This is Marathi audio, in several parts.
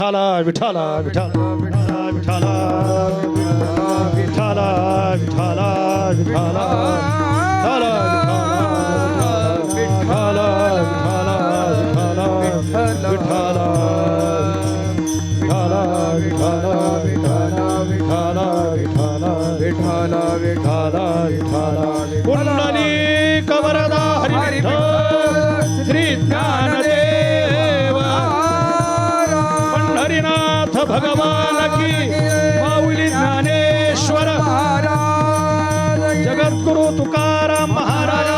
विठाला विठाला विठाला विठाला विठाला विठाला विठाला विठाला विठाला विठाला विठाला विठाला विठाला विठाला विठाला पुंडलिक वरदा हरी श्री ज्ञानदेव पंढरीनाथ भगवान की माऊली ज्ञानेश्वर जगद्गुरु तुकाराम महाराज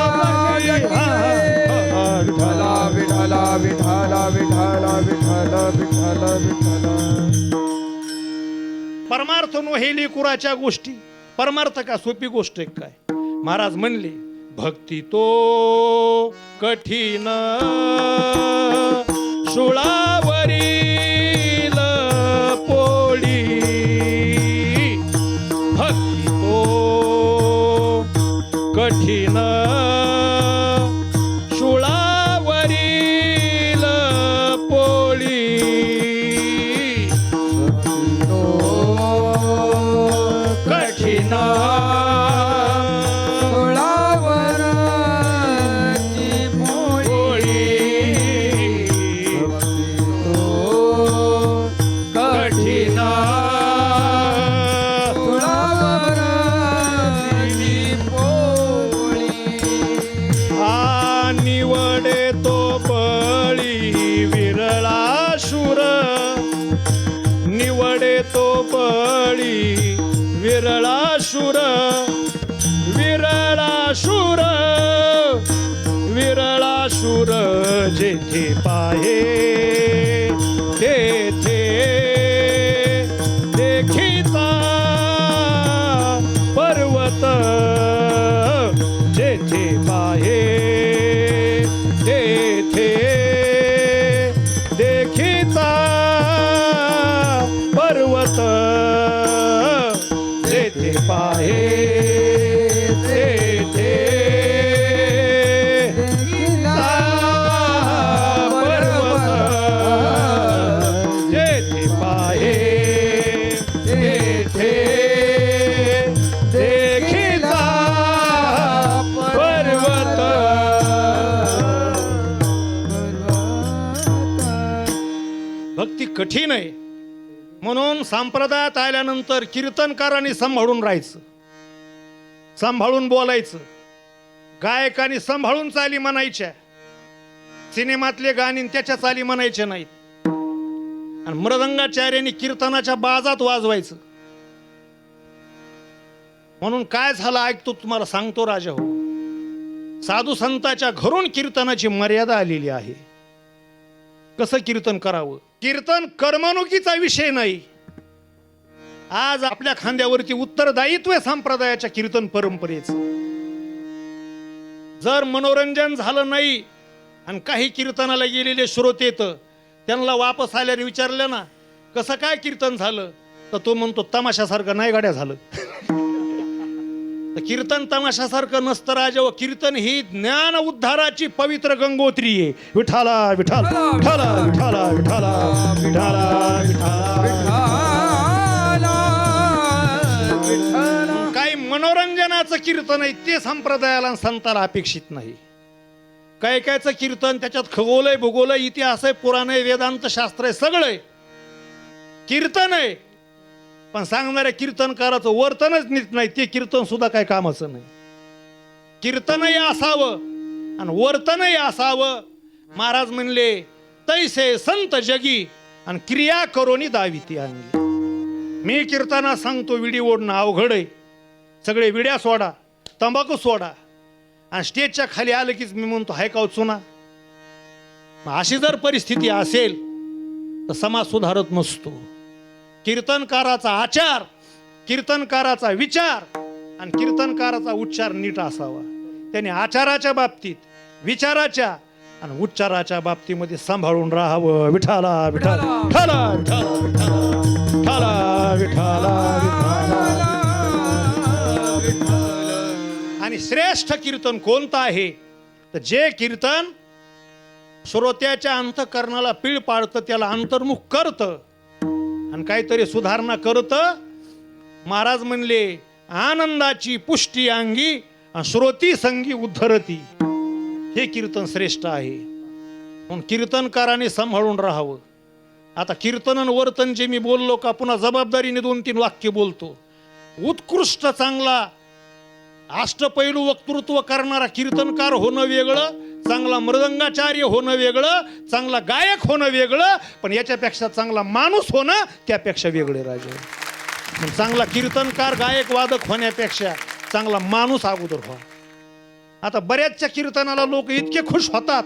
विठाला विठाला विठाला विठाला विठाला विठाला विठाला. परमार्थ नोहेली कुराच्या गोष्टी. परमार्थ का सोपी गोष्ट आहे काय? महाराज म्हणले भक्ती तो कठीण शुळावरील पोळी, भक्ती तो कठीण शुळावरील पोळी, कठीण विरळाशुर विरळाशुर विरळाशुर जेथे पाहे तेथे देखिता पर्वत, जेथे पाहे तेथे देखिता पर्वत, जेथे पाहे तेथे देखिता पर्वत, जेथे पाहे तेथे देखिता पर्वत. भक्ती कठीण आहे म्हणून संप्रदायात आल्यानंतर कीर्तनकारांनी सांभाळून राहायचं, सांभाळून बोलायचं, गायकांनी सांभाळून चाली म्हणायच्या, सिनेमातले गाणी त्याच्या चाली म्हणायचे नाहीत, आणि मृदंगाचार्यांनी कीर्तनाच्या बाजात वाजवायचं. म्हणून काय झालं ऐकतो तुम्हाला सांगतो राजा हो. साधू संतांच्या घरून कीर्तनाची मर्यादा आलेली आहे. कसं कीर्तन करावं? कीर्तन करमणुकीचा विषय नाही. आज आपल्या खांद्यावरती उत्तरदायित्व आहे संप्रदायाच्या कीर्तन परंपरेचं. जर मनोरंजन झालं नाही आणि काही कीर्तनाला गेलेले श्रोते त्यांना वापस आल्याने विचारलं ना कसं काय कीर्तन झालं, तर तो म्हणतो तमाशासारखं नाही गाड्या झालं. कीर्तन तमाशासारखं नसतं राजा. व कीर्तन ही ज्ञान उद्धाराची पवित्र गंगोत्री आहे. विठाला विठाला विठाला विठाला विठाला विठाला विठाला. काही मनोरंजनाचं कीर्तन आहे ते संप्रदायाला आणि संताला अपेक्षित नाही. काय कायचं कीर्तन त्याच्यात खगोल आहे, भूगोल आहे, इतिहास आहे, पुराण आहे, वेदांत शास्त्र आहे, सगळं आहे. कीर्तन आहे पण सांगणाऱ्या कीर्तनकाराचं वर्तनच नीट नाही. ते कीर्तन सुद्धा काही कामाचं नाही. कीर्तनही असावं आणि वर्तनही असावं. महाराज म्हणले तैसे संत जगी आणि क्रिया करोनी दाविती अंगी. मी कीर्तना सांगतो विडी ओढणं अवघड आहे. सगळे विड्या सोडा, तंबाखू सोडा, आणि स्टेजच्या खाली आलं कीच मी म्हणतो हाय का चुना. अशी जर परिस्थिती असेल तर समाज सुधारत नसतो. कीर्तनकाराचा आचार, कीर्तनकाराचा विचार आणि कीर्तनकाराचा उच्चार नीट असावा. त्याने आचाराच्या बाबतीत, विचाराच्या आणि उच्चाराच्या बाबतीमध्ये सांभाळून राहावं. विठाला विठाला विठाला विठाला विठाला विठाला. आणि श्रेष्ठ कीर्तन कोणतं आहे तर जे कीर्तन श्रोत्याच्या अंतःकरणाला पीळ पाडतं, त्याला अंतर्मुख करतं, आणि काहीतरी सुधारणा करत महाराज म्हणले आनंदाची पुष्टी अंगी श्रोती संगी उद्धरती. हे कीर्तन श्रेष्ठ आहे म्हणून कीर्तनकाराने सांभाळून राहावं. आता कीर्तन आणि वर्तन जे मी बोललो का पुन्हा जबाबदारीने 2-3 वाक्य बोलतो. उत्कृष्ट चांगला अष्टपैलू वक्तृत्व करणारा कीर्तनकार होणं वेगळं, चांगला मृदंगाचार्य होणं वेगळं, चांगला गायक होणं वेगळं, पण याच्यापेक्षा चांगला माणूस होणं त्यापेक्षा वेगळे राजे. चांगला कीर्तनकार गायक वादक होण्यापेक्षा चांगला माणूस अगोदर व्हा. आता बऱ्याचशा कीर्तनाला लोक इतके खुश होतात,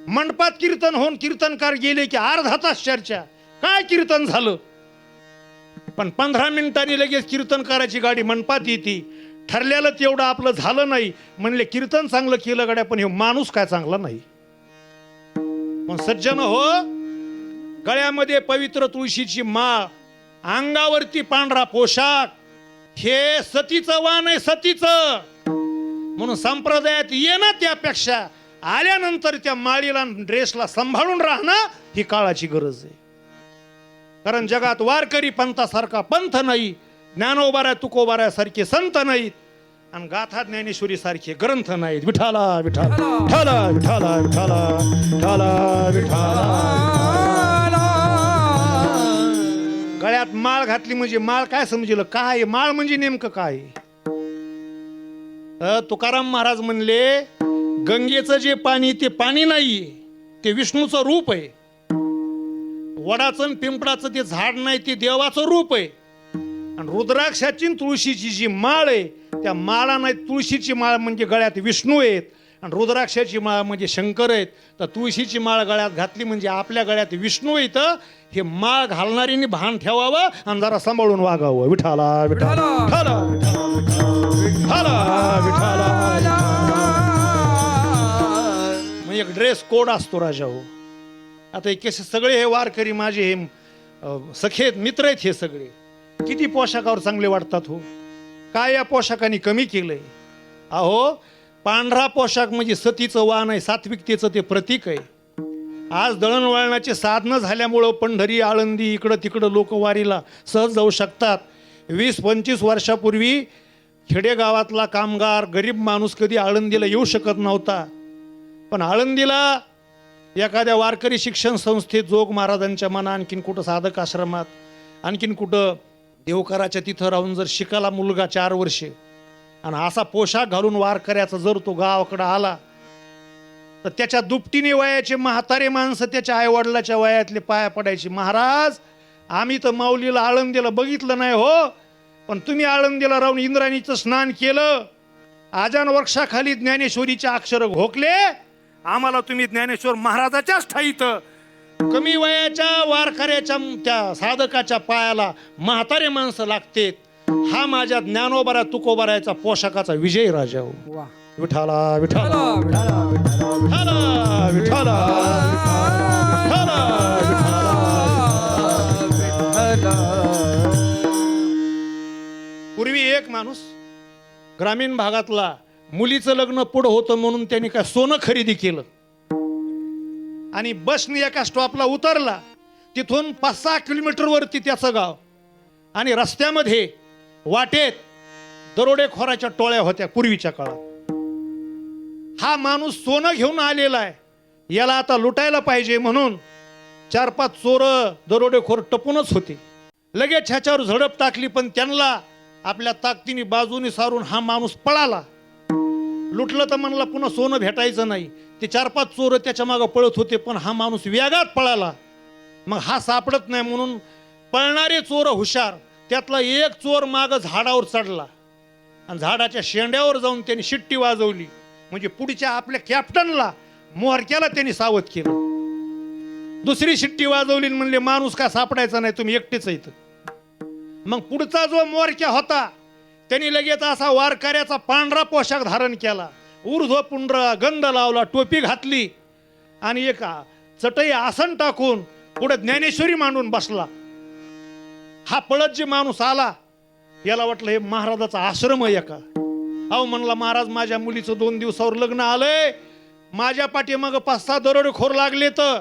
मंडपात कीर्तन होऊन कीर्तनकार गेले की अर्धा तास चर्चा, काय कीर्तन झालं. पण 15 मिनिटांनी लगेच कीर्तनकाराची गाडी मंडपात येते. ठरलेलं तेवढं आपलं झालं नाही म्हणले कीर्तन चांगलं केलं गाड्या, पण हे माणूस काय चांगला नाही. पण सज्जन हो, गळ्यामध्ये पवित्र तुळशीची माळ, अंगावरती पांढरा पोशाख, हे सतीचं वाण आहे, सतीचं. म्हणून संप्रदायात येणं त्यापेक्षा आल्यानंतर त्या माळीला ड्रेसला सांभाळून राहणं ही काळाची गरज आहे. कारण जगात वारकरी पंथासारखा पंथ नाही, ज्ञानोबाऱ्या तुकोबाऱ्या सारखे संत नाहीत, आणि गाथा ज्ञानेश्वरी सारखे ग्रंथ नाहीत. विठाला विठाला विठाला विठाला विठाला विठाला. गळ्यात माळ घातली म्हणजे माळ काय समजलं, काय माळ म्हणजे नेमकं काय. तुकाराम महाराज म्हणले गंगेचं जे पाणी ते पाणी नाहीये, ते विष्णूचं रूप आहे. वडाचं पिंपळाचं ते झाड नाही, ते देवाचं रूप आहे. आणि रुद्राक्षाची तुळशीची जी माळ आहे, त्या माळा नाही, तुळशीची माळ म्हणजे गळ्यात विष्णू आहेत, आणि रुद्राक्षाची माळ म्हणजे शंकर आहेत. तर तुळशीची माळ गळ्यात घातली म्हणजे आपल्या गळ्यात विष्णू येतं. हे माळ घालणारीने भान ठेवावं आणि जरा सांभाळून वागावं. विठाला विठाला विठाला विठाला विठाला. मग एक ड्रेस कोड असतो राजा हो. आता कसे सगळे हे वारकरी माझे हे सखे मित्र आहेत, हे सगळे किती पोशाखावर चांगले वाटतात हो. काय या पोशाखाने कमी केलंय. अहो, पांढरा पोशाख म्हणजे सतीचं वाण आहे, सात्विकतेचं ते प्रतीक आहे. आज दळणवळणाचे साधनं झाल्यामुळं पंढरी, आळंदी, इकडं तिकडं लोक वारीला सहज जाऊ शकतात. 20-25 वर्षापूर्वी खेडेगावातला कामगार गरीब माणूस कधी आळंदीला येऊ शकत नव्हता. पण आळंदीला एखाद्या वारकरी शिक्षण संस्थेत, जोग महाराजांच्या मना, आणखीन कुठं साधक आश्रमात, आणखीन कुठं देवकराच्या तिथं राहून जर शिकाला मुलगा 4 वर्षे आणि असा पोशाख घालून वारकऱ्याचा जर तो गावाकडं आला, तर त्याच्या दुपटीने वयाचे म्हातारे माणसं त्याच्या आईवडिलाच्या वयातले पाया पडायचे. महाराज, आम्ही तर माऊलीला आळंदीला बघितलं नाही हो, पण तुम्ही आळंदीला राहून इंद्राणीचं स्नान केलं, आजान वृक्षाखाली ज्ञानेश्वरीचे अक्षर घोकले, आम्हाला तुम्ही ज्ञानेश्वर महाराजाच्याच ठाईत. कमी वयाच्या वारकऱ्याच्या त्या साधकाच्या पायाला म्हातारे माणसं लागतेत. हा माझ्या ज्ञानोबाऱ्या तुकोबाऱ्याचा पोशाखाचा विजय राजा हो. विठाला विठाला विठाला विठाला विठाला विठाला. पूर्वी एक माणूस ग्रामीण भागातला मुलीचं लग्न पुढं होतं म्हणून त्यांनी काय सोनं खरेदी केलं आणि बसने एका स्टॉपला उतरला. तिथून 5-6 किलोमीटर वरती त्याचं गाव, आणि रस्त्यामध्ये वाटेत दरोडेखोराच्या टोळ्या होत्या पूर्वीच्या काळात. हा माणूस सोनं घेऊन आलेला आहे, याला आता लुटायला पाहिजे म्हणून 4-5 चोरं दरोडेखोर टपूनच होते. लगेच ह्याच्यावर झडप टाकली, पण त्यांना आपल्या ताकदीने बाजूने सारून हा माणूस पळाला. लुटलं तर म्हणला पुन्हा सोनं भेटायचं नाही. ते 4-5 चोरं त्याच्या मागं पळत होते, पण हा माणूस वेगात पळाला. मग हा सापडत नाही म्हणून पळणारे चोर हुशार. त्यातला एक चोर मागं झाडावर चढला आणि झाडाच्या शेंड्यावर जाऊन त्यांनी शिट्टी वाजवली, म्हणजे पुढच्या आपल्या कॅप्टनला, मोहरक्याला त्यांनी सावध केलं. दुसरी शिट्टी वाजवली म्हणले माणूस का सापडायचा नाही, तुम्ही एकटेच इथं. मग पुढचा जो मोहरक्या होता त्यांनी लगेच असा वारकऱ्याचा पांढरा पोशाख धारण केला, ऊर्ध्व पुंड्र, गंध लावला, टोपी घातली आणि एक चटई आसन टाकून पुढे ज्ञानेश्वरी मांडून बसला. हा पळत जे माणूस आला, याला वाटलं हे महाराजाचा आश्रम आहे का. अहो म्हणला, महाराज माझ्या मुलीचं 2 दिवसावर लग्न आलंय, माझ्या पाठीमागं 5-6 दरोडेखोर लागले, तर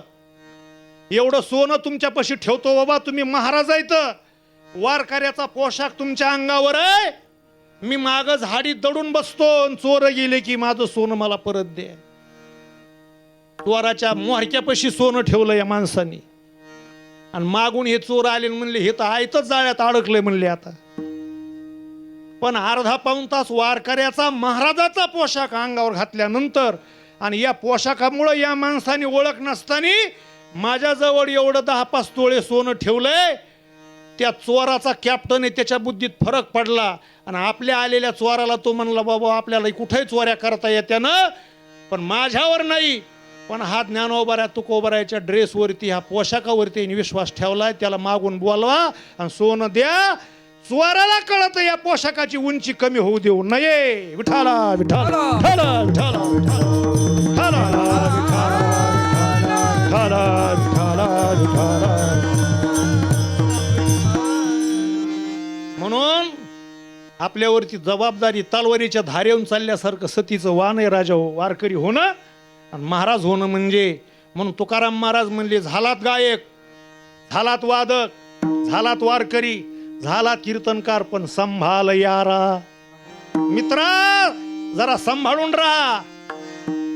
एवढं सोनं तुमच्यापाशी ठेवतो बाबा, तुम्ही महाराज आहेत, वारकऱ्याचा पोशाख तुमच्या अंगावर आहे, मी माग झाडीत दडून बसतो, चोर गेले की माझं सोनं मला परत दे. चोराच्या मोहरक्यापाशी सोनं ठेवलं या माणसाने, आणि मागून हे चोर आले म्हणले हे तर आयतच जाळ्यात अडकले म्हणले. आता पण अर्धा पाऊण तास वारकऱ्याचा महाराजाचा पोशाख अंगावर घातल्यानंतर आणि या पोशाखामुळे या माणसाने ओळख नसताना माझ्याजवळ एवढं 10-5 तोळे सोनं ठेवलंय. त्या चोराचा कॅप्टन आहे, त्याच्या बुद्धीत फरक पडला आणि आपल्या आलेल्या चोराला तो म्हणला बाबा आपल्याला कुठेही चोऱ्या करता येत्या ना, पण माझ्यावर नाही. पण हा ज्ञानोबाऱ्या तुकोबाऱ्याच्या ड्रेसवरती, ह्या पोशाखावरती विश्वास ठेवलाय. त्याला मागून बोलवा आणि सोनं द्या. चोराला कळत या पोशाखाची उंची कमी होऊ देऊ नये. विठाला विठाला विठाला विठाला विठाला विठाला विठाला. म्हणून आपल्यावरती जबाबदारी तलवारीच्या धारेवून चालल्यासारखं सतीचं वाण आहे राजा. वारकरी होणं आणि महाराज होणं म्हणजे, म्हणून तुकाराम महाराज म्हणले झालात गायक, झालात वादक, झालात वारकरी, झाला कीर्तनकार, पण संभाल यारा. मित्रा जरा सांभाळून राहा.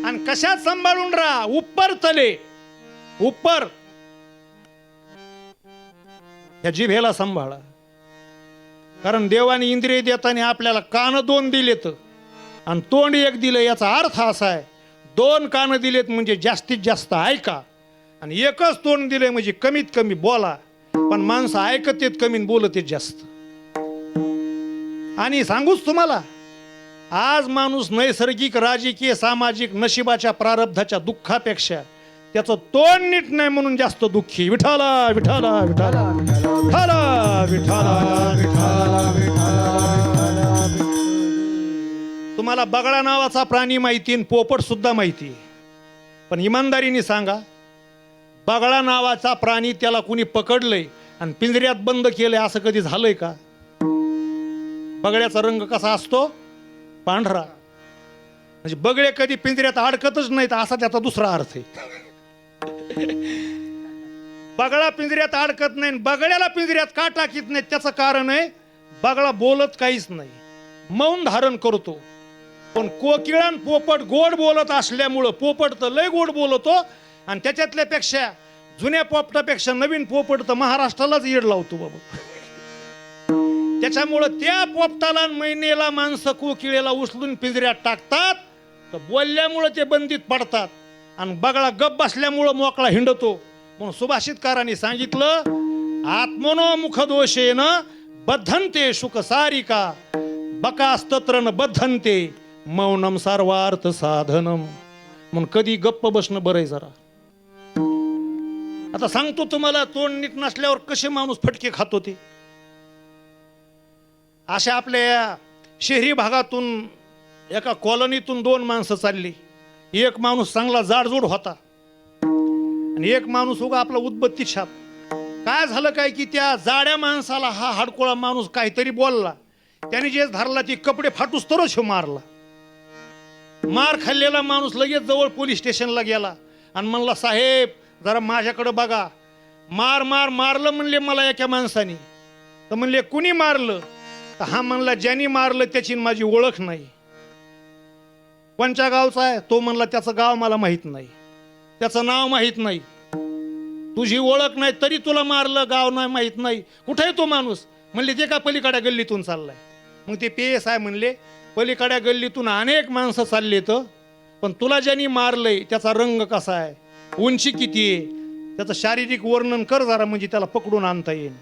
आणि कशात सांभाळून राहा? उप्पर तले, उप्पर या जिभेला सांभाळा. कारण देवाने इंद्रिय देताना आपल्याला कान 2 दिलेत आणि तोंड 1 दिलं. याचा अर्थ असा आहे 2 कान दिलेत म्हणजे जास्तीत जास्त ऐका, आणि 1च तोंड दिले म्हणजे कमीत कमी बोला. पण माणसं ऐकत येत कमी, बोलत येत जास्त. आणि सांगूच तुम्हाला, आज माणूस नैसर्गिक, राजकीय, सामाजिक, नशिबाच्या, प्रारब्धाच्या दुःखापेक्षा त्याचं तोंड नीट नाही म्हणून जास्त दुःखी. विठाला विठाला विठाला विठाला विठाला विठाला. तुम्हाला बगळा नावाचा प्राणी माहिती, पोपट सुद्धा माहिती, पण इमानदारीने सांगा, बगळा नावाचा प्राणी त्याला कुणी पकडलंय आणि पिंजऱ्यात बंद केलंय असं कधी झालंय का? बगळ्याचा रंग कसा असतो? पांढरा. म्हणजे बगळे कधी पिंजऱ्यात अडकतच नाहीत असा त्याचा दुसरा अर्थ आहे. बगळा पिंजऱ्यात अडकत नाही, बगळ्याला पिंजऱ्यात का टाकीत नाही त्याचं कारण आहे बगळा बोलत काहीच नाही, मौन धारण करतो. पण कोकिळान पोपट गोड बोलत असल्यामुळं, पोपट तर लय गोड बोलतो आणि त्याच्यातल्यापेक्षा जुन्या पोपटापेक्षा नवीन पोपट तर महाराष्ट्रालाच येड लावतो बाबा. त्याच्यामुळं त्या पोपटाला मैनेला माणसं कोकिळेला उचलून पिंजऱ्यात टाकतात, तर बोलल्यामुळं ते बंदीत पडतात. आणि बगळा गप बसल्यामुळं मोकळा हिंडतो. म्हणून सुभाषितकारांनी सांगितलं, आत्मनो मुख दोषेन बद्धन्ते शुक सारिका, बकास्तत्र न बद्धन्ते मौनम सर्वार्थ साधनम. म्हणून कधी गप्प बसणं बरं आहे जरा. आता सांगतो तुम्हाला, तोंड नीट नसल्यावर कसे माणूस फटके खातो ते. अशा आपल्या शहरी भागातून एका कॉलनीतून 2 माणसं चालली. एक माणूस चांगला जाडजूड होता आणि एक माणूस उगा आपला उदबत्ती छाप. काय झालं काय की त्या जाड्या माणसाला हा हाडकोळा माणूस काहीतरी बोलला. त्याने जे धरला ती कपडे फाटूस तरच मारला. मार खाल्लेला माणूस लगेच जवळ पोलीस स्टेशनला गेला आणि म्हणला, साहेब जरा माझ्याकडे बघा. मारलं म्हणले मला एका माणसाने. तर म्हणले कुणी मारलं? तर हा म्हणला ज्यांनी मारलं त्याची माझी ओळख नाही. कोणच्या गावचा आहे? तो म्हणला त्याचं गाव मला माहित नाही, त्याचं नाव माहित नाही. तुझी ओळख नाही तरी तुला मारलं, गाव नाही माहित नाही. कुठे आहे तो माणूस? म्हणले ते का पलीकडच्या गल्लीतून चाललाय. मग ते PS आहे म्हणले, पलीकडच्या गल्लीतून अनेक माणसं चालले, तर पण तुला ज्यांनी मारलंय त्याचा रंग कसा आहे, उंची किती आहे, त्याचं शारीरिक वर्णन कर जरा, म्हणजे त्याला पकडून आणता येईल.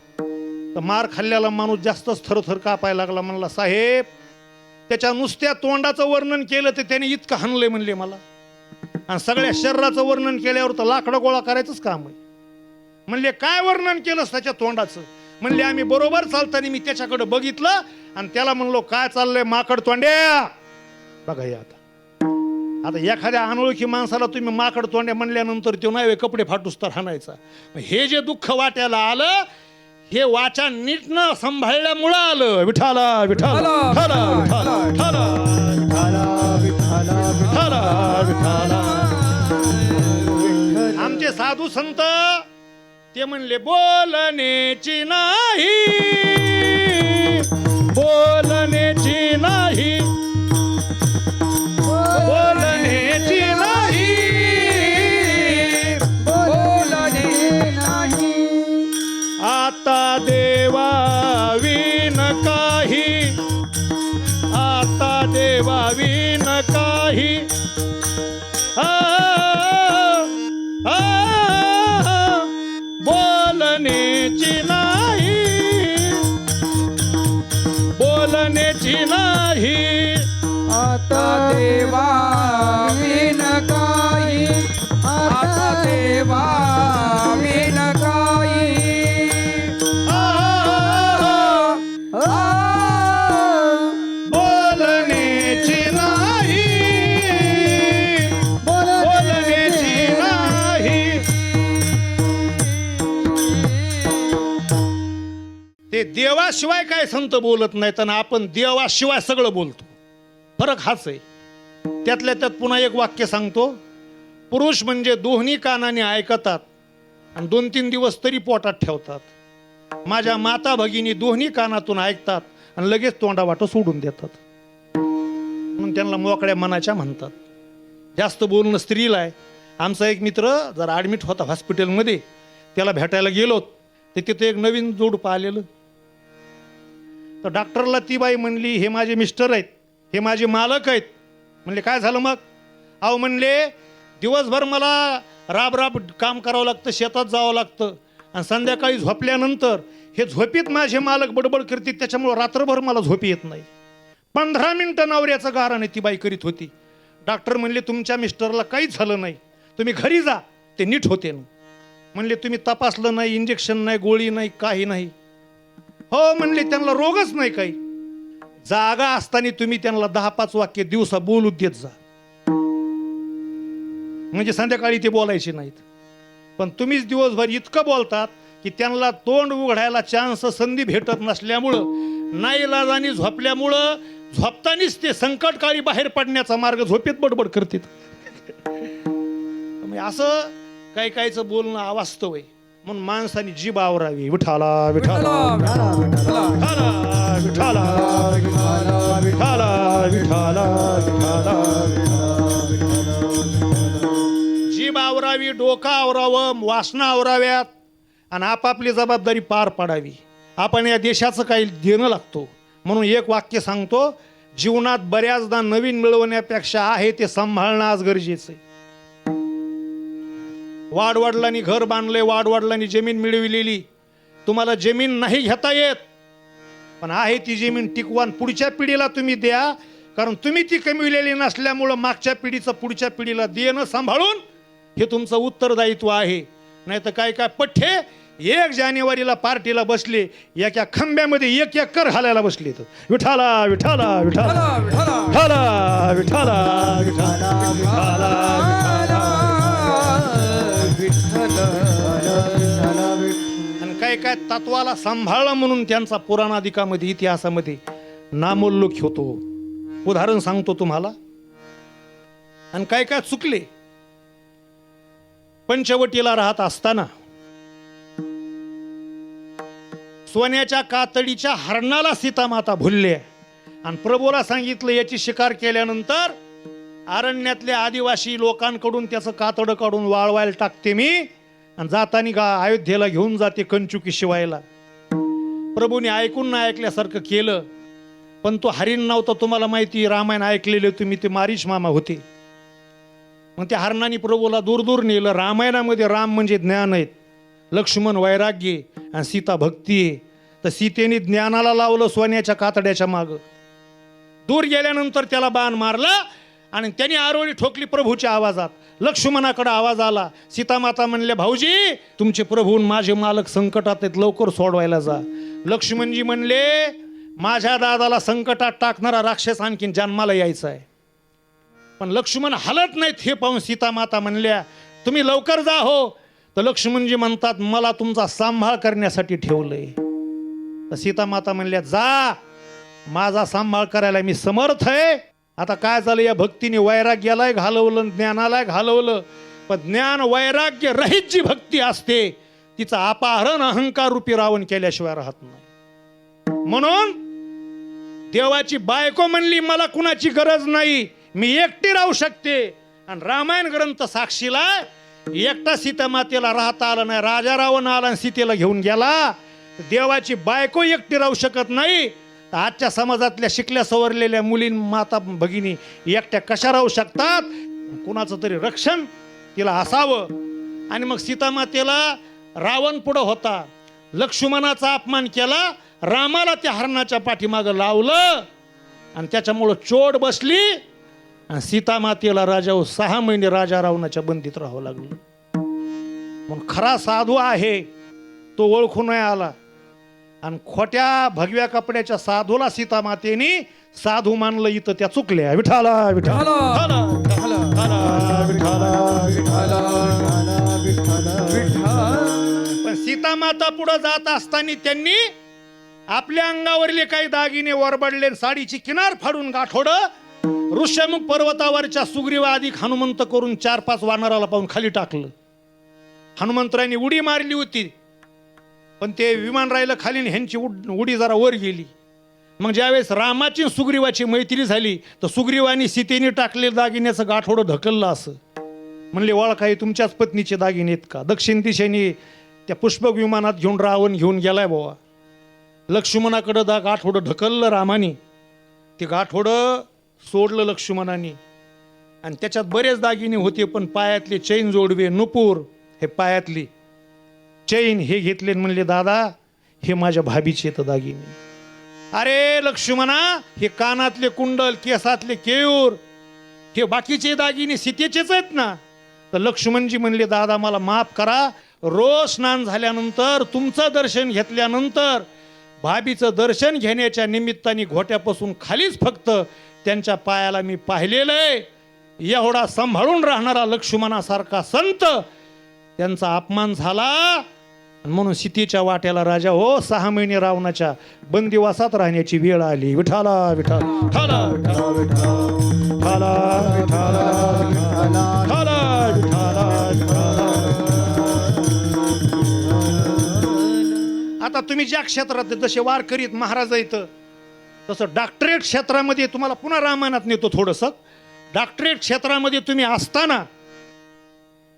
तर मार खाल्ल्याला माणूस जास्तच थरथर कापायला लागला. म्हणला, साहेब त्याच्या नुसत्या तोंडाचं वर्णन केलं तर त्याने इतकं हाणलंय म्हणले मला, आणि सगळ्या शरीराचं वर्णन केल्यावर तर लाकडं गोळा करायचंच काम आहे. म्हणले काय वर्णन केलंस त्याच्या तोंडाचं? म्हणले आम्ही बरोबर चालताना मी त्याच्याकडे बघितलं आणि त्याला म्हणलो, काय चाललंय माकड तोंड्या? बघा हे आता एखाद्या अनोळखी माणसाला तुम्ही माकड तोंड्या म्हणल्यानंतर तो नाही कपडे फाटूस तर हाणायचा. हे जे दुःख वाट्याला आलं, हे वाचा नीट न सांभाळल्यामुळं आलं. विठाला विठाला विठाला विठाला विठाला विठाला विठाला. आमचे साधू संत ते म्हणले बोलण्याची नाही, बोलण्याची नाही, बोलण्याची नाही, बोलणे नाही. आता देवा विन काही, आता देवा विन काही, बोलण्याची नाही, बोलण्याची नाही. आता देवा विन काही, आता देवा विन काही. बोलण्याची नाही, बोलण्याची नाही. ते देवाशिवाय काय संत बोलत नाहीत आणि आपण देवाशिवाय सगळं बोलतो. फरक हाच आहे. त्यातल्या त्यात पुन्हा एक वाक्य सांगतो. पुरुष म्हणजे दोन्ही कानाने ऐकतात आणि 2-3 दिवस तरी पोटात ठेवतात. माझ्या माता भगिनी दोन्ही कानातून ऐकतात आणि लगेच तोंडावाटं सोडून देतात. म्हणून त्यांना मोकळ्या मनाच्या म्हणतात. जास्त बोलणं स्त्रीला आहे. आमचा एक मित्र जरा ॲडमिट होता हॉस्पिटलमध्ये. त्याला भेटायला गेलो तर तिथे एक नवीन जोडपं आलेलं. तर डॉक्टरला ती बाई म्हणली, हे माझे मिस्टर आहेत, हे माझे मालक आहेत. म्हणले काय झालं मग? अहो म्हणले दिवसभर मला राब राब काम करावं लागतं, शेतात जावं लागतं आणि संध्याकाळी झोपल्यानंतर हे झोपीत माझे मालक बडबड करतील, त्याच्यामुळं रात्रभर मला झोपी येत नाही. 15 मिनिटं नवऱ्याचं गाराने ती बाई करीत होती. डॉक्टर म्हणले तुमच्या मिस्टरला काहीच झालं नाही, तुम्ही घरी जा, ते नीट होते ना. म्हणले तुम्ही तपासलं नाही, इंजेक्शन नाही, गोळी नाही, काही नाही. हो म्हणले त्यांना रोगच नाही काही. जागा असताना तुम्ही त्यांना 10-5 वाक्य दिवसा बोलू देत जा, म्हणजे संध्याकाळी ते बोलायचे नाहीत. पण तुम्हीच दिवसभर इतकं बोलतात की त्यांना तोंड उघडायला चान्स, संधी भेटत नसल्यामुळं, नाईलाजाने झोपल्यामुळं, झोपतानीच ते संकटकाळी बाहेर पडण्याचा मार्ग झोपेत बडबड करतात. असं काही काहीचं बोलणं अवास्तव आहे. म्हणून माणसाने जीभ आवरावी. विठाला विठाला विठाला विठाला विठाला विठाला जीभ आवरावी, डोकं आवरावं, वासना आवराव्यात आणि आपापली जबाबदारी पार पाडावी. आपण या देशाचं काही देणं लागतो. म्हणून एक वाक्य सांगतो, जीवनात बऱ्याचदा नवीन मिळवण्यापेक्षा आहे ते सांभाळणं आज गरजेचं आहे. वाडवडिलांनी घर बांधले, वाडवडिलांनी जमीन मिळविलेली. तुम्हाला जमीन नाही घेता येत, पण आहे ती जमीन टिकवान पुढच्या पिढीला तुम्ही द्या. कारण तुम्ही ती कमविलेली नसल्यामुळं मागच्या पिढीचं पुढच्या पिढीला देणं सांभाळून हे तुमचं उत्तरदायित्व आहे. नाही तर काय काय पठ्ठे 1 जानेवारीला पार्टीला बसले, एका खंब्यामध्ये 1 एकर घालायला बसले. तर विठाला विठाला विठाला विठाला विठाला विठाला आणि काय काय तत्वाला सांभाळलं म्हणून त्यांचा पुराणाधिकामध्ये, इतिहासामध्ये नामोल्लेख होतो. उदाहरण सांगतो तुम्हाला. आणि काय काय चुकले. पंचवटीला राहत असताना सोन्याच्या कातडीच्या हरणाला सीतामाता भुलले आणि प्रभूला सांगितलं याची शिकार केल्यानंतर अरण्यातल्या आदिवासी लोकांकडून त्याचं कातडं काढून वाळवायला टाकते मी आणि जातानी अयोध्येला घेऊन जाते कंचुकी शिवायला. प्रभूने ऐकून नाही ऐकल्यासारखं केलं. पण तो हरिण नव्हता, तुम्हाला माहिती, रामायण ऐकलेले तुम्ही, ते मारीच मामा होते. मग त्या हरणाने प्रभूला दूर दूर नेलं. रामायणामध्ये राम म्हणजे ज्ञान आहेत, लक्ष्मण वैराग्य आणि सीता भक्ती आहे. तर सीतेने ज्ञानाला लावलं सोन्याच्या कातड्याच्या मागं. दूर गेल्यानंतर त्याला बाण मारला आणि त्याने आरोळी ठोकली प्रभूच्या आवाजात. लक्ष्मणाकडे आवाज आला. सीतामाता म्हणले, भाऊजी तुमचे प्रभू माझे मालक संकटात आहेत, लवकर सोडवायला जा. लक्ष्मणजी म्हणले, माझ्या दादाला संकटात टाकणारा राक्षस आणखीन जन्माला यायचा आहे. पण लक्ष्मण हलत नाहीत हे पाहून सीतामाता म्हणल्या, तुम्ही लवकर जा हो. तर लक्ष्मणजी म्हणतात, मला तुमचा सांभाळ करण्यासाठी ठेवलंय. तर सीतामाता म्हणल्या, जा, माझा सांभाळ करायला मी समर्थ आहे. आता काय झालं, या भक्तीने वैराग्यालाही घालवलं, ज्ञानालाही घालवलं. पण ज्ञान वैराग्य रहित जी भक्ती असते तिचा अपहरण अहंकार रूपी रावण केल्याशिवाय राहत नाही. म्हणून देवाची बायको म्हणली मला कुणाची गरज नाही, मी एकटी राहू शकते. आणि रामायण ग्रंथ साक्षीला एकटा सीता मातेला राहता आलं नाही. राजा रावण आला आणि सीतेला घेऊन गेला. देवाची बायको एकटी राहू शकत नाही. आजच्या समाजातल्या शिकल्या सवरलेल्या मुली माता भगिनी एकट्या कशा राहू शकतात? कुणाचं तरी रक्षण तिला असावं. आणि मग सीता मातेला रावण पुढं होता, लक्ष्मणाचा अपमान केला, रामाला त्या हरणाच्या पाठीमागं लावलं आणि त्याच्यामुळं चोड बसली आणि सीता मातेला राजा 6 महिने राजा रावणाच्या बंदीत राहावं लागलं. म्हणून खरा साधू आहे तो ओळखून नाही आला. आणि खोट्या भगव्या कपड्याच्या साधूला सीता मातेने साधू मानलं, इथं त्या चुकल्या. विठाला विठाला पण सीता माता पुढे जात असताना त्यांनी आपल्या अंगावरले काही दागिने वरबडले, साडीची किनार फाडून गाठोडं ऋष्यमुख पर्वतावरच्या सुग्रीवा अधिक हनुमंत करून 4-5 वानराला पाहून खाली टाकलं. हनुमंतरायांनी उडी मारली होती पण ते विमान राहिलं खाली, ह्यांची उडी जरा वर गेली. मग ज्यावेळेस रामाची आणि सुग्रीवाची मैत्री झाली तर सुग्रीवानी सीतेने टाकलेलं दागिन्याचं गाठोडं ढकललं. असं म्हणले वळखाई तुमच्याच पत्नीचे दागिने आहेत का? दक्षिण दिशेने त्या पुष्पक विमानात घेऊन रावण घेऊन गेलाय बाबा. लक्ष्मणाकडं गाठोडं ढकललं रामाने, ते गाठोडं सोडलं लक्ष्मणाने आणि त्याच्यात बरेच दागिने होते पण पायातले चैन जोडवे नुपूर हे पायातली चैन हे घेतले. म्हणले दादा हे माझ्या भाभीचे तर दागिने. अरे लक्ष्मणा हे कानातले कुंडल, केसातले केयूर हे बाकीचे दागिने सीतेचेच आहेत ना. तर लक्ष्मणजी म्हणले दादा मला माफ करा, रोज स्नान झाल्यानंतर तुमचं दर्शन घेतल्यानंतर भाभीचं दर्शन घेण्याच्या निमित्ताने घोट्यापासून खालीच फक्त त्यांच्या पायाला मी पाहिलेलं आहे. एवढा सांभाळून राहणारा लक्ष्मणासारखा संत त्यांचा अपमान झाला म्हणून सीतेच्या वाट्याला राजा हो 6 महिने रावणाच्या बंदिवासात राहण्याची वेळ आली. विठाला विठाला ठाला विठाला विठाला विठाला ठाला विठाला. आता तुम्ही ज्या क्षेत्रात जसे वारकरीत महाराज येतं तसं डॉक्टरेट क्षेत्रामध्ये तुम्हाला पुन्हा रामायणात नेतो थोडंसं. डॉक्टरेट क्षेत्रामध्ये तुम्ही असताना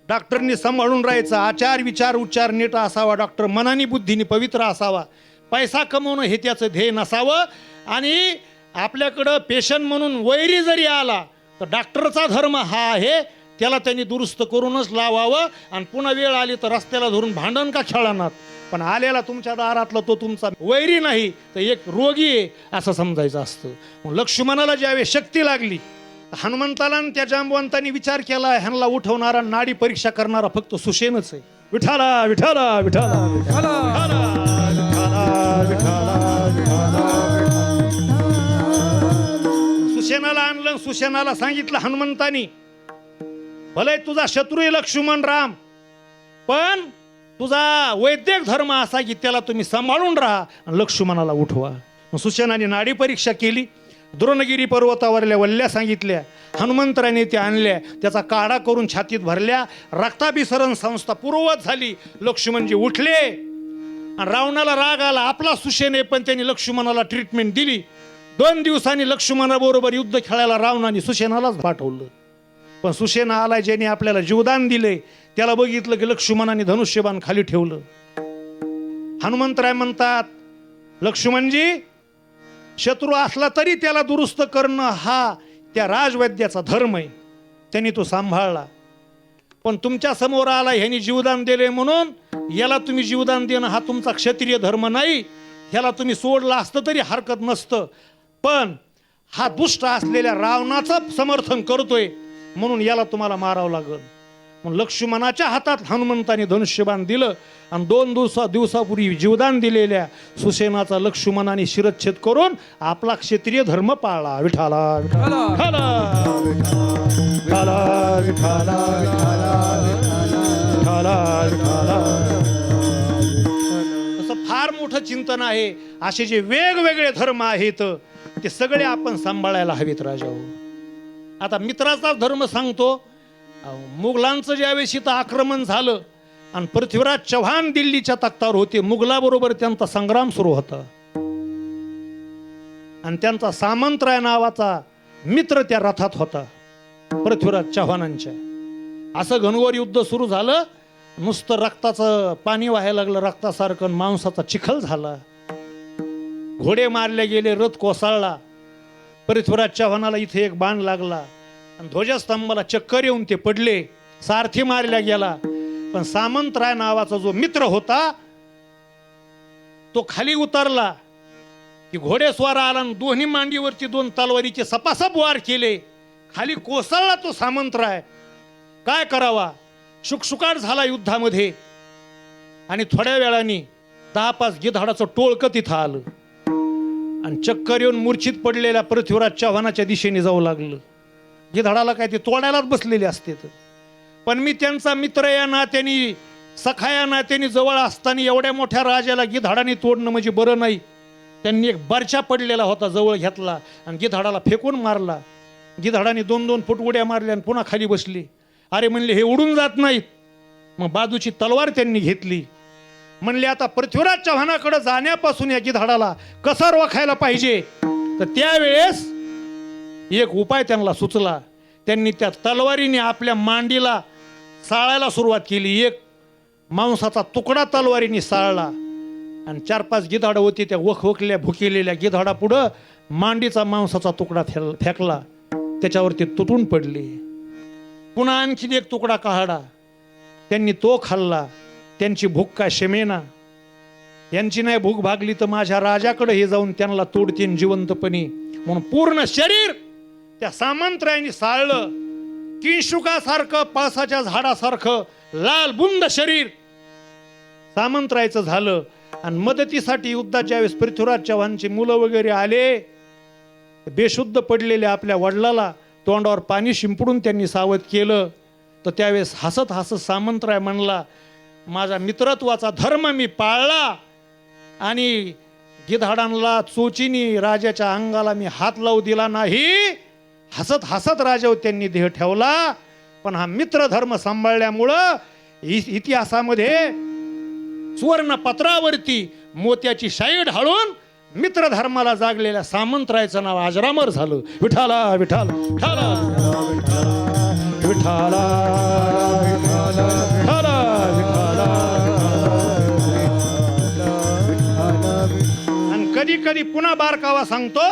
डॉक्टरनी सांभाळून राहायचं. आचार विचार उच्चार नीट असावा. डॉक्टर मनानी बुद्धीने पवित्र असावा. पैसा कमवणं हे त्याचं ध्येय नसावं. आणि आपल्याकडं पेशंट म्हणून वैरी जरी आला तर डॉक्टरचा धर्म हा आहे त्याला त्यांनी दुरुस्त करूनच लावावं. आणि पुन्हा वेळ आली तर रस्त्याला धरून भांडण का खेळणार. पण आलेला तुमच्या दारातला तो तुमचा वैरी नाही तर एक रोगी आहे असं समजायचं असतं. लक्ष्मणाला ज्यावेळेस शक्ती लागली हनुमंताला त्या जांबवंतांनी विचार केला ह्यांना उठवणारा नाडी परीक्षा करणारा फक्त सुसेनच आहे. विठाला विठाला विठाला सुसेनाला आणलं. सुसेनाला सांगितलं हनुमंतानी भले तुझा शत्रू आहे लक्ष्मण राम पण तुझा वैद्यक धर्म असा की त्याला तुम्ही सांभाळून राहा आणि लक्ष्मणाला उठवा. सुसेनाने नाडी परीक्षा केली. द्रोणगिरी पर्वतावरल्या वल्ल्या सांगितल्या. हनुमंतराने त्या आणल्या. त्याचा काढा करून छातीत भरल्या. रक्ताभिसरण संस्था पूर्ववत झाली. लक्ष्मणजी उठले आणि रावणाला राग आला. आपला सुसेन आहे पण त्यांनी लक्ष्मणाला ट्रीटमेंट दिली. 2 दिवसांनी लक्ष्मणाबरोबर युद्ध खेळायला रावणाने सुसेनालाच पाठवलं. पण सुसेना आला ज्याने आपल्याला जीवदान दिले त्याला बघितलं की लक्ष्मणाने धनुष्यबाण खाली ठेवलं. हनुमंतराय म्हणतात लक्ष्मणजी शत्रू असला तरी त्याला दुरुस्त करणं हा त्या राजवैद्याचा धर्म आहे. त्यांनी तो सांभाळला. पण तुमच्या समोर आला ह्यांनी जीवदान दिले म्हणून याला तुम्ही जीवदान देणं हा तुमचा क्षत्रिय धर्म नाही. ह्याला तुम्ही सोडला असतं तरी हरकत नसतं. पण हा दुष्ट असलेल्या रावणाचं समर्थन करतोय म्हणून याला तुम्हाला मारावं लागल. मग लक्ष्मणाच्या हातात हनुमंताने धनुष्यबाण दिलं आणि 2 दिवसापूर्वी जीवदान दिलेल्या सुसेनाचा लक्ष्मणाने शिरच्छेद करून आपला क्षत्रिय धर्म पाळला. विठाला विठाला विठाला विठाला विठाला. तसं फार मोठं चिंतन आहे. असे जे वेगवेगळे धर्म आहेत ते सगळे आपण सांभाळायला हवेत राजा हो. आता मित्राचा धर्म सांगतो. मुघलांचं ज्यावेळेस इथं आक्रमण झालं आणि पृथ्वीराज चव्हाण दिल्लीच्या तख्तावर होते. मुघलाबरोबर त्यांचा संग्राम सुरू होता आणि त्यांचा सामंतराय नावाचा मित्र त्या रथात होता पृथ्वीराज चव्हाणांच्या. असं घनघोर युद्ध सुरू झालं. नुसतं रक्ताचं पाणी व्हायला लागलं, रक्तासारखं मांसाचा चिखल झाला. घोडे मारले गेले, रथ कोसळला. पृथ्वीराज चव्हाणाला इथे एक बाण लागला आणि ध्वजस्तंभाला चक्कर येऊन ते पडले. सारथी मारला गेला. पण सामंतराय नावाचा जो मित्र होता तो खाली उतरला की घोडेस्वार आला आणि दोन्ही मांडीवरती 2 तलवारीचे सपासप वार केले. खाली कोसळला तो सामंतराय. काय करावा, शुकशुकाट झाला युद्धामध्ये. आणि थोड्या वेळाने 10-5 गिधाडाचं टोळकं तिथं आलं आणि चक्कर येऊन मूर्छित पडलेल्या पृथ्वीराज चव्हाणाच्या दिशेने जाऊ लागलं. गिधाडाला काय ते तोडायलाच बसलेले असते. पण मी त्यांचा मित्र या नात्याने, सखा या नात्याने जवळ असताना एवढ्या मोठ्या राजाला गिधाडाने तोडणं म्हणजे बरं नाही. त्यांनी एक बरच्या पडलेला होता जवळ घेतला आणि गिधाडाला फेकून मारला. गिधाडाने 2-2 फूट उड्या मारल्या आणि पुन्हा खाली बसली. अरे म्हणले हे उडून जात नाहीत. मग बाजूची तलवार त्यांनी घेतली. म्हणले आता पृथ्वीराज चव्हाणाकडे जाण्यापासून या गिधाडाला कसं रोखायला पाहिजे. तर त्यावेळेस एक उपाय त्यांना सुचला. त्यांनी त्या तलवारीने आपल्या मांडीला साळायला सुरुवात केली. एक मांसाचा तुकडा तलवारीने साळला आणि 4-5 गिधाडं होती. त्या वखवकल्या भुकेलेल्या गिधाडा पुढं मांडीचा मांसाचा तुकडा फेकला. त्याच्यावरती तुटून पडली. पुन्हा आणखी एक तुकडा काढा. त्यांनी तो खाल्ला. त्यांची भूक काय शमेना. यांची नाही भूक भागली तर माझ्या राजाकडे हे जाऊन त्यांना तोडतीन जिवंतपणी. म्हणून पूर्ण शरीर त्या सामंतरायांनी साळलं. किंशुकासारखं, पावसाच्या झाडासारखं लाल बुंद शरीर सामंतरायचं झालं. आणि मदतीसाठी युद्धात ज्यावेळेस पृथ्वीराज चव्हाणची मुलं वगैरे आले, बेशुद्ध पडलेल्या आपल्या वडिलाला तोंडावर पाणी शिंपडून त्यांनी सावध केलं. तर त्यावेळेस हसत हसत सामंतराय म्हणला, माझा मित्रत्वाचा धर्म मी पाळला आणि गिधाडांना चोचीनी राजाच्या अंगाला मी हात लावू दिला नाही. हसत हसत राजावर त्यांनी देह ठेवला. पण हा मित्र धर्म सांभाळल्यामुळं इतिहासामध्ये सुवर्ण पत्रावरती मोत्याची शाई ढाळून मित्र धर्माला जागलेल्या सामंतरायचं नाव अजरामर झालं. विठाला विठाला विठाला विठाला विठाला आणि कधी कधी पुन्हा बारकावा सांगतो,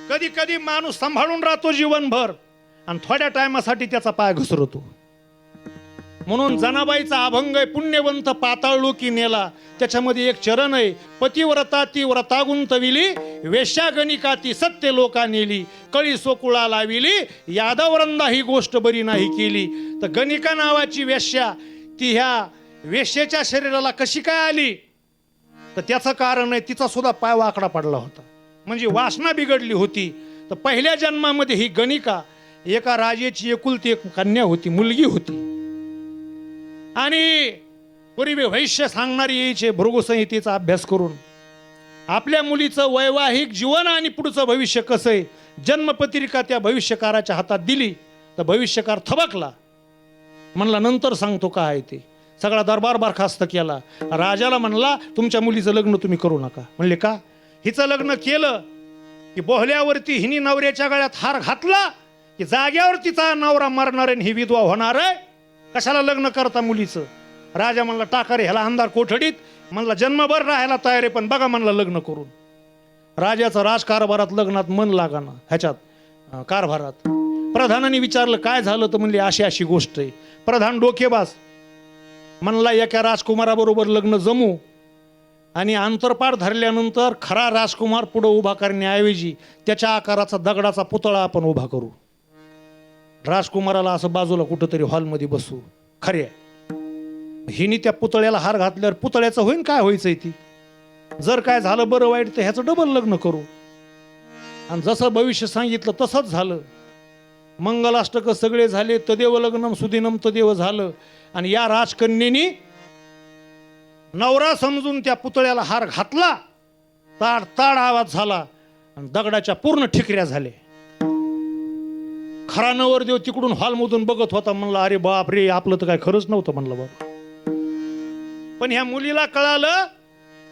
कधी कधी माणूस सांभाळून राहतो जीवनभर आणि थोड्या टायमासाठी त्याचा पाय घसरतो. म्हणून जनाबाईचा अभंग आहे, पुण्यवंत पाताळ लोकी नेला. त्याच्यामध्ये एक चरण आहे, पतिव्रता ती व्रता गुंतविली, वेश्या गणिका ती सत्य लोका नेली, कळी सोकुळा लाविली, यादवरंदा ही गोष्ट बरी नाही केली. तर गणिका नावाची वेश्या ती ह्या वेश्येच्या शरीराला कशी काय आली, तर त्याचं कारण आहे तिचा सुद्धा पाय वाकडा पडला होता, म्हणजे वासना बिघडली होती. तर पहिल्या जन्मामध्ये ही गणिका एका राजेची एकुलती एक कन्या होती, मुलगी होती. आणि पूर्वी वैश्य सांगणारी यायचे भृगुसंहितेचा अभ्यास करून आपल्या मुलीचं वैवाहिक जीवन आणि पुढचं भविष्य कसं आहे, जन्मपत्रिका त्या भविष्यकाराच्या हातात दिली. तर भविष्यकार थबकला, म्हणला नंतर सांगतो काय आहे ते. सगळा दरबार बरखास्त केला. राजाला म्हणला तुमच्या मुलीचं लग्न तुम्ही करू नका. म्हणले का? हिचं लग्न केलं की बोहल्यावरती हिनी नवऱ्याच्या गळ्यात हार घातला की जाग्यावर तिचा नवरा मरणार आहे, ही विधवा होणार आहे. कशाला लग्न करता मुलीचं? राजा म्हणला टाका रे ह्याला अंधार कोठडीत. म्हणला जन्मभर राहायला तयार आहे, पण बघा म्हणला लग्न करून. राजाचं राजकारभारात लग्नात मन लागाना, ह्याच्यात कारभारात. प्रधानाने विचारलं काय झालं, तर म्हणले अशी अशी गोष्ट आहे. प्रधान डोकेबाज म्हणला एका राजकुमाराबरोबर लग्न जमू आणि अंतरपाठ धरल्यानंतर खरा राजकुमार पुढे उभा करण्याऐवजी त्याच्या आकाराचा दगडाचा पुतळा आपण उभा करू. राजकुमाराला असं बाजूला कुठंतरी हॉलमध्ये बसू. खरे हिनी त्या पुतळ्याला हार घातल्यावर पुतळ्याचं होईन काय व्हायचंय ती. जर काय झालं बरं वाईट तर ह्याचं डबल लग्न करू. आणि जसं भविष्य सांगितलं तसंच झालं. मंगलाष्टक सगळे झाले, तदेव लग्नम सुदिनम तदेव झालं. आणि या राजकन्येनी नवरा समजून त्या पुतळ्याला हार घातला. ताड ताड आवाज झाला आणि दगडाच्या पूर्ण ठिकऱ्या झाल्या. खरा नवरदेव तिकडून हॉलमधून बघत होता. म्हणला अरे बाप रे, आपलं तर काय खरंच नव्हतं. म्हणलं बाबा पण ह्या मुलीला कळालं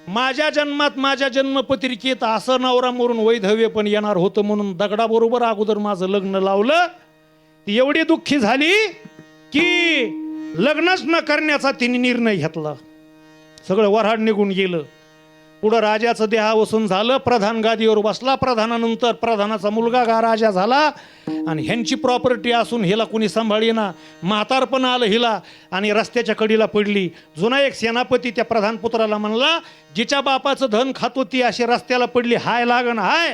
माझ्या जन्मात माझ्या जन्मपत्रिकेत असं नवरा मरून वैधव्य पण येणार होतं, म्हणून दगडाबरोबर अगोदर माझं लग्न लावलं. ती एवढी दुःखी झाली की लग्नच न करण्याचा तिने निर्णय घेतला. सगळं वऱ्हाड निघून गेलं. पुढं राजाचं देहावसन झालं. प्रधान गादीवर बसला. प्रधानानंतर प्रधानाचा मुलगा राजा झाला आणि ह्यांची प्रॉपर्टी असून हिला कुणी सांभाळीना. म्हातारपण आलं हिला आणि रस्त्याच्या कडीला पडली. जुना एक सेनापती त्या प्रधान पुत्राला म्हणला, जिच्या बापाचं धन खातो ती अशी रस्त्याला पडली, हाय लागण हाय.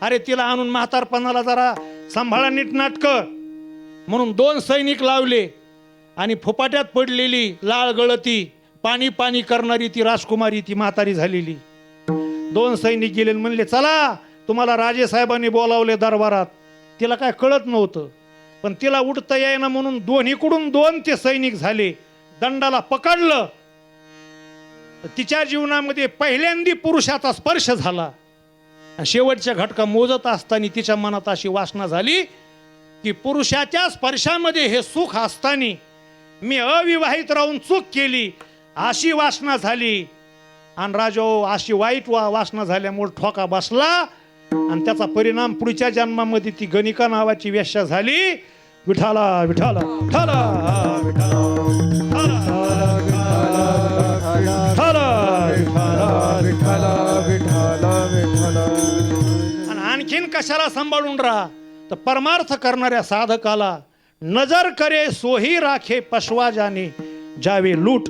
अरे तिला आणून म्हातारपणाला जरा सांभाळा नीटनाटकं. म्हणून 2 सैनिक लावले आणि फुपाट्यात पडलेली लाळ गळती पाणी पाणी करणारी ती राजकुमारी ती म्हातारी झालेली. 2 सैनिक गेले म्हणले, चला तुम्हाला राजेसाहेबांनी बोलावले दरबारात. तिला काय कळत नव्हतं, पण तिला उठता येईना म्हणून दोन्हीकडून 2 ते सैनिक झाले. दंडाला पकडलं. तिच्या जीवनामध्ये पहिल्यांदा पुरुषाचा स्पर्श झाला. शेवटच्या घटका मोजत असताना तिच्या मनात अशी वासना झाली की पुरुषाच्या स्पर्शामध्ये हे सुख असताना मी अविवाहित राहून चूक केली, अशी वासना झाली. आणि राजो अशी वाईट वासना झाल्यामुळे ठोका बसला आणि त्याचा परिणाम पुढच्या जन्मामध्ये ती गणिका नावाची वेश्या झाली. विठाला विठाला विठाला आणि आणखीन कशाला सांभाळून राहा तर परमार्थ करणाऱ्या साधकाला नजर करे सोही राखे पशवा जाणे जावे लूट.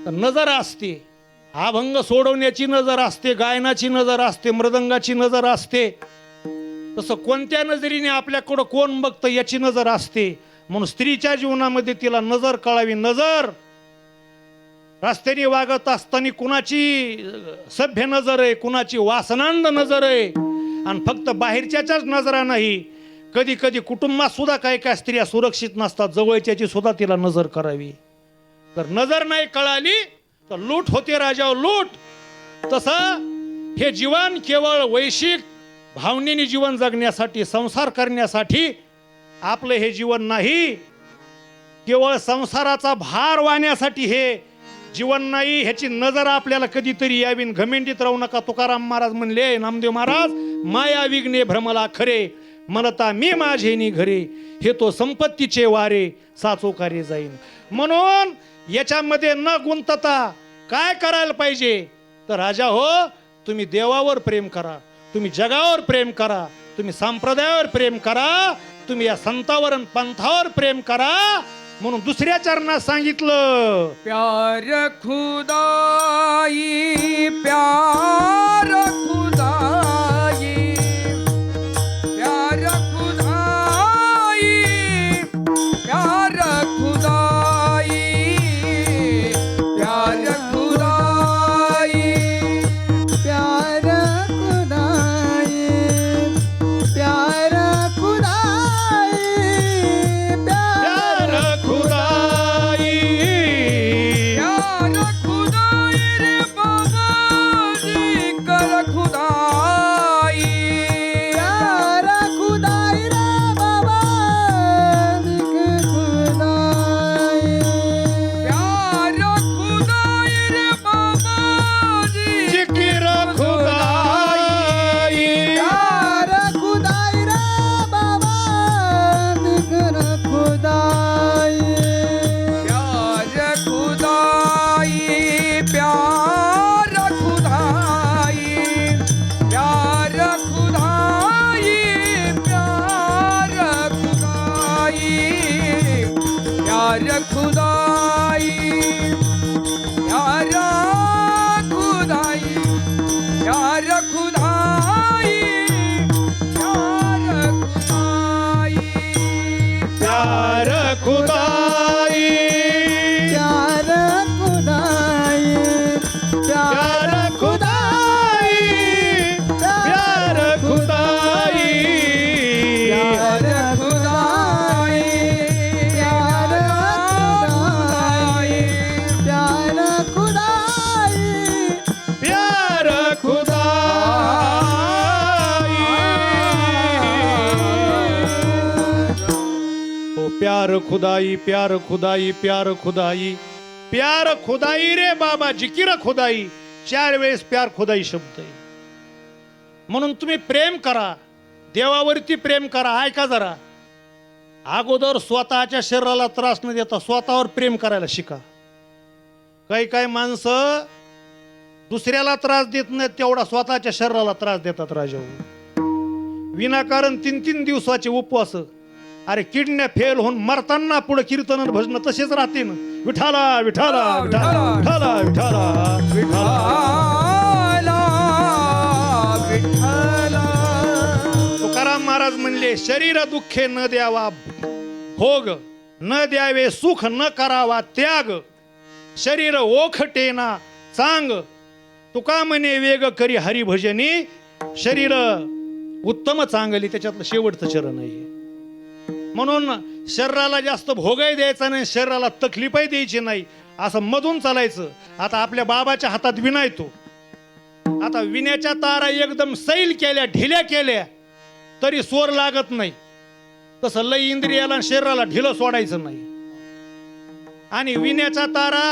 तर नजर असते, अभंग सोडवण्याची नजर असते, गायनाची नजर असते, मृदंगाची नजर असते. तसं कोणत्या नजरेने आपल्याकडं कोण बघतं याची नजर असते. म्हणून स्त्रीच्या जीवनामध्ये तिला नजर कळावी. नजर रस्त्याने वागत असताना कुणाची सभ्य नजर आहे, कुणाची वासनांद नजर आहे. आणि फक्त बाहेरच्याच नजरा नाही, कधी कधी कुटुंबात सुद्धा काही काय स्त्रिया सुरक्षित नसतात, जवळच्याची सुद्धा तिला नजर करावी. तर नजर नाही कळाली तर लूट होते राजावर लूट. तसं हे जीवन केवळ वैश्विक भावनेने जीवन जगण्यासाठी, संसार करण्यासाठी आपलं हे जीवन नाही. केवळ संसाराचा भार वाहण्यासाठी हे जीवन नाही. ह्याची नजर आपल्याला कधीतरी यावी. घमेंडीत राहू नका. तुकाराम महाराज म्हणले, नामदेव महाराज, माया विघ्ने भ्रमला खरे, म्हणता मी माझेनी घरे, हे तो संपत्तीचे वारे साचोकारे जाईन. म्हणून याच्यामध्ये न गुंतता काय करायला पाहिजे तर राजा हो, तुम्ही देवावर प्रेम करा, तुम्ही जगावर प्रेम करा, तुम्ही संप्रदायावर प्रेम करा, तुम्ही या संतावर आणि पंथावर प्रेम करा. म्हणून दुसऱ्या चरणात सांगितलं, प्यार खुदाई प्यार खुदाई प्यार खुदाई प्यार खुदाई प्यार खुदाई प्यार खुदाई प्यार खुदाई प्यार खुदाई प्यार खुदाई रे बाबा जी कर खुदाई प्यार खुदाई रे बाबा दिख खुदाई प्यार खुदाई रे बाबा जी जिकिर खुदाई प्यार खुदाई रे बाबा दिख खुदाई प्यार खुदाई प्यार खुदाई प्यार खुदाई प्यार खुदाई प्यार खुदाई प्यार खुदाई प्यार खुदाई प्यार खुदाई प्यार खुदाई प्यार खुदाई प्यार खुदाई प्यार खुदाई प्यार खुदाई प्यार खुदाई प्यार खुदाई प्यार खुदाई ओ प्यार खुदाई प्यार खुदाई प्यार खुदाई प्यार खुदाई रे बाबा जिकिर खुदाई, 4 वेळेस प्यार खुदाई शब्द आहे. म्हणून तुम्ही प्रेम करा, देवावरती प्रेम करा. ऐका जरा, अगोदर स्वतःच्या शरीराला त्रास न देता स्वतःवर प्रेम करायला शिका. काही काही माणसं दुसऱ्याला त्रास देत नाहीत, तेवढा स्वतःच्या शरीराला त्रास देतात. राजा विनाकारण 3-3 दिवसाचे उपवास. अरे किडन्या फेल होऊन मरताना पुढे कीर्तन भजन तसेच राहते ना. विठाला विठाला विठाला विठाला विठाला विठाला विठ्ठला. तुकाराम महाराज म्हणले, शरीर दुःखे न द्यावा भोग, न द्यावे सुख, न करावा त्याग. शरीर ओखटेना चांग, तुका म्हणे वेग करी हरिभजनी. शरीर उत्तम चांगली, त्याच्यातलं शेवटचं चरण आहे. म्हणून शरीराला जास्त भोगही द्यायचा नाही, शरीराला तकलीफही द्यायची नाही, असं मधून चालायचं. आता आपल्या बाबाच्या हातात विणा येतो. आता विण्याच्या तारा एकदम सैल केल्या, ढिल्या केल्या तरी स्वर लागत नाही. तसं लई इंद्रियाला आणि शरीराला ढिलं सोडायचं नाही. आणि विण्याच्या तारा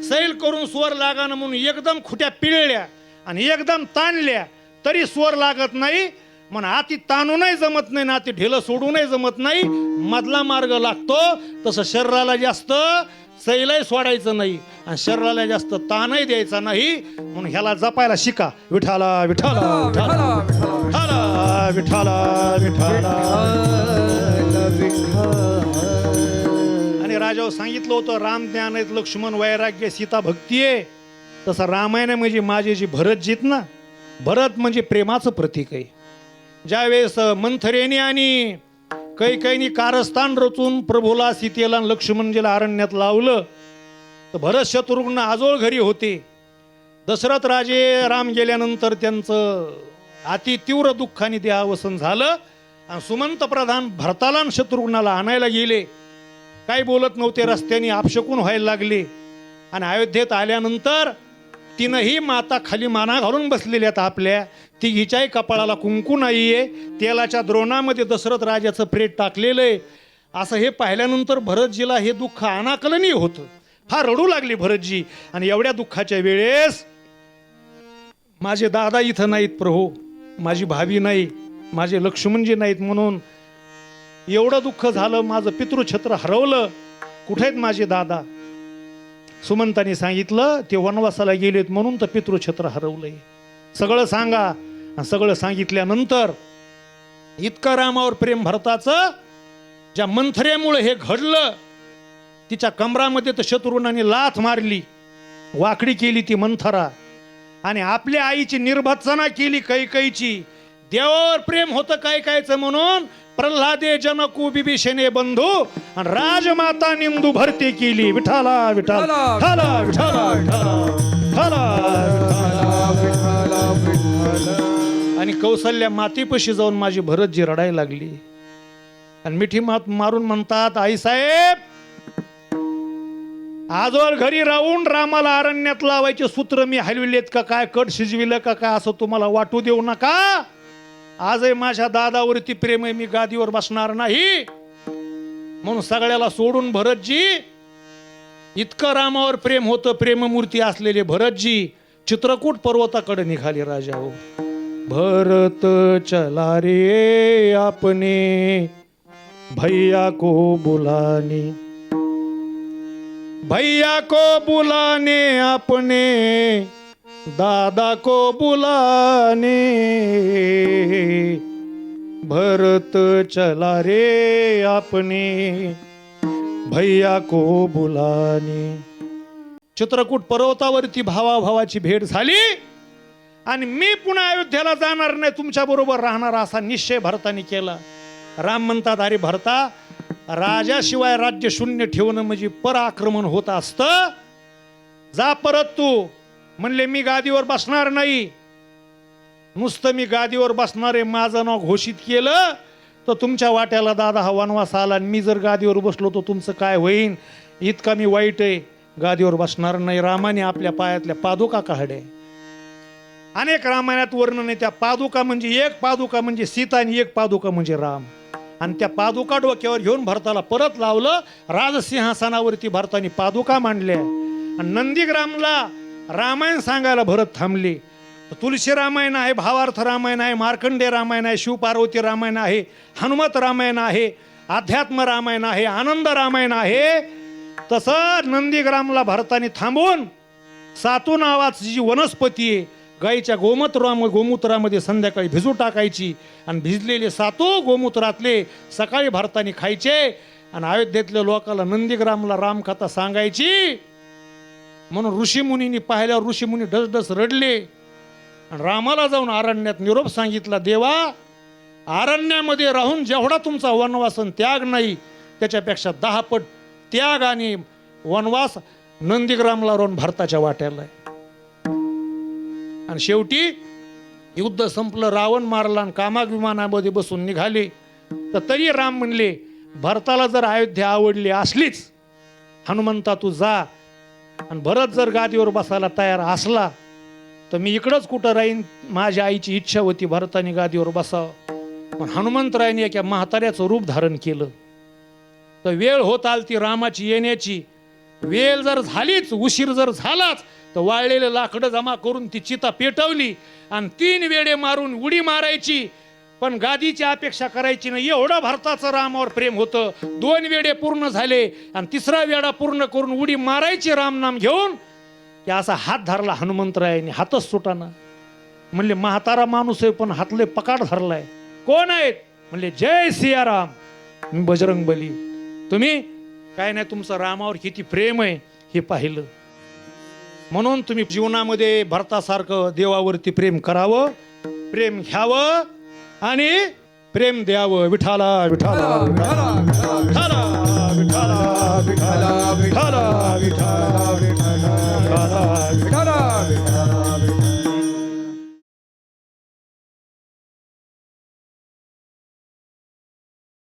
सैल करून स्वर लागाना म्हणून एकदम खुट्या पिळल्या आणि एकदम ताणल्या तरी स्वर लागत नाही. म्हणून आती ताणूनही जमत नाही ना आती ढिलं सोडूनही जमत नाही, मधला मार्ग लागतो. तसं शरीराला जास्त सैलही सोडायचं नाही आणि शरीराला जास्त ताणही द्यायचा नाही. म्हणून ह्याला जपायला शिका. विठाला विठाला विठाला विठाला विठाला विठाला. आणि राजावर सांगितलं होतं, राम ज्ञान आहेत, लक्ष्मण वैराग्य, सीता भक्ती आहे. तसं रामायण म्हणजे माझे जे भरतजीत ना, भरत म्हणजे प्रेमाचं प्रतीक आहे. ज्यावेळेस मंथरेने आणि कैकेयीने कारस्थान रचून प्रभूला, सीतेला, लक्ष्मणजीला अरण्यात लावलं, तर भरत शत्रुघ्न आजोळ घरी होते. दशरथ राजे राम गेल्यानंतर त्यांचं अति तीव्र दुःखाने देहावसन झालं आणि सुमंत प्रधान भरताला आणि शत्रुघ्नाला आणायला गेले. काही बोलत नव्हते, रस्त्याने अपशकून व्हायला लागले. आणि अयोध्येत आल्यानंतर तीनही माता खाली माना घालून बसलेल्या आपल्या. तिघीच्याही कपाळाला कुंकू नाहीये, तेलाच्या द्रोणामध्ये दशरथ राजाचं प्रेत टाकलेलं आहे. असं हे पाहिल्यानंतर भरतजीला हे दुःख अनाकलनीय होतं. फार रडू लागली भरतजी. आणि एवढ्या दुःखाच्या वेळेस माझे दादा इथं नाहीत प्रभू, माझी भाभी नाही, माझे लक्ष्मणजी नाहीत, म्हणून एवढं दुःख झालं, माझं पितृछत्र हरवलं, कुठे आहेत माझे दादा. सुमंतांनी सांगितलं ते वनवासाला गेलेत म्हणून तर पितृछत्र हरवलंय. सगळं सांगा. सगळं सांगितल्यानंतर इतकं रामावर प्रेम भरताचं, ज्या मंथरेमुळे हे घडलं, तिच्या कमरामध्ये तर शत्रुघ्नाने लाथ मारली, वाकडी केली ती मंथरा. आणि आपल्या आईची निर्भत्सना केली कैकेयीची. देवावर प्रेम होतं कैकेयीचं म्हणून प्रल्हादे जनकू बिभीषणे बंधू आणि राजमाता निंदू भरती केली. विठाला विठाला विठाला विठाला विठाला विठाला. आणि कौसल्या मातीपाशी जाऊन माझी भरतजी रडायला लागली. आणि मिठी मारून म्हणतात, आई साहेब, आजवर घरी राहून रामाला अरण्यात लावायचे सूत्र मी हलविलेत का काय, कट शिजविलं का काय, असं तुम्हाला वाटू देऊ नका. आजही माझ्या दादावरती प्रेम आहे, मी गादीवर बसणार नाही. म्हणून सगळ्याला सोडून भरतजी, इतकं रामावर प्रेम होतं, प्रेममूर्ती असलेले भरतजी चित्रकूट पर्वताकडे निघाले. राजा हो, भरत चला रे आपने भैया को बुलाने, भैया को बुलाने अपने दादा को बुलाने. भरत चला रे अपने भैया को बुलाने. चित्रकूट पर्वतावरती भावाभावाची भेट झाली आणि मी पुन्हा अयोध्येला जाणार नाही, तुमच्या बरोबर राहणार असा निश्चय भरताने केला. राम म्हणतात, अरे भरता, राजाशिवाय राज्य शून्य ठेवणं म्हणजे पराक्रमण होत असतं. जा परत तू. म्हणले, मी गादीवर बसणार नाही. नुसतं मी गादीवर बसणार आहे माझं नाव घोषित केलं तर तुमच्या वाट्याला दादा हा वनवास आला. आणि मी जर गादीवर बसलो तर तुमचं काय होईन, इतका मी वाईट आहे, गादीवर बसणार नाही. रामाने आपल्या पायातल्या पादुका काढल्या. अनेक रामायणात वर्णन आहे. त्या पादुका म्हणजे एक पादुका म्हणजे सीता आणि एक पादुका म्हणजे राम. आणि त्या पादुका डोक्यावर घेऊन भरताला परत लावलं. राजसिंहासनावरती भरतानी पादुका मांडल्या आणि नंदीग्रामला रामायण सांगायला भरत थांबले. तुलसी रामायण आहे, भावार्थ रामायण आहे, मार्कंडे रामायण आहे, शिवपार्वती रामायण आहे, हनुमत रामायण आहे, अध्यात्म रामायण आहे, आनंद रामायण आहे. तसं नंदीग्रामला भरताने थांबून सातू नावाची जी वनस्पती आहे, गाईच्या गोमूत्रामध्ये संध्याकाळी भिजू टाकायची आणि भिजलेले सातू गोमूत्रातले सकाळी भरताने खायचे आणि अयोध्येतल्या लोकांना नंदीग्रामला रामकथा सांगायची. म्हणून ऋषीमुनींनी पाहिल्यावर ऋषीमुनी डसडस रडले आणि रामाला जाऊन अरण्यात निरोप सांगितला, देवा अरण्यामध्ये राहून जेवढा तुमचा वनवास आणि त्याग नाही त्याच्यापेक्षा 10 पट त्याग आणि वनवास नंदीग्रामला राहून भरताच्या वाट्याला आहे. आणि शेवटी युद्ध संपलं, रावण मारला आणि कामाग विमानामध्ये बसून निघाले. तर तरी राम म्हणले, भरताला जर अयोध्या आवडली असलीच, हनुमंता तू जा, आणि भरत जर गादीवर बसायला तयार असला तर मी इकडंच कुठं राहीन. माझ्या आईची इच्छा होती भरताने गादीवर बसावं. पण हनुमंतरायाने एका म्हाताऱ्याचं रूप धारण केलं. तर वेळ होत आलती रामाची येण्याची. वेळ जर झालीच, उशीर जर झालाच, तर वाळलेलं लाकडं जमा करून ती चिता पेटवली आणि 3 वेडे मारून उडी मारायची. पण गादीची अपेक्षा करायची नाही. एवढं भरताचं रामावर प्रेम होतं. 2 वेडे पूर्ण झाले आणि 3रा वेडा पूर्ण करून उडी मारायची रामनाम घेऊन. की असा हात धरला हनुमंतरायाने, हातच सुटाना. म्हणले म्हातारा माणूस आहे पण हातले पकाड धरलाय. कोण आहेत? म्हणले जय सियाराम, मी बजरंग बली. तुम्ही काय नाही, तुमचं रामावर किती प्रेम आहे हे पाहिलं. म्हणून तुम्ही जीवनामध्ये भरतासारखं देवावरती प्रेम करावं, प्रेम घ्यावं आणि प्रेम द्यावं. विठाला विठाला विठाला विठाला विठाला विठाला विठाला विठाला.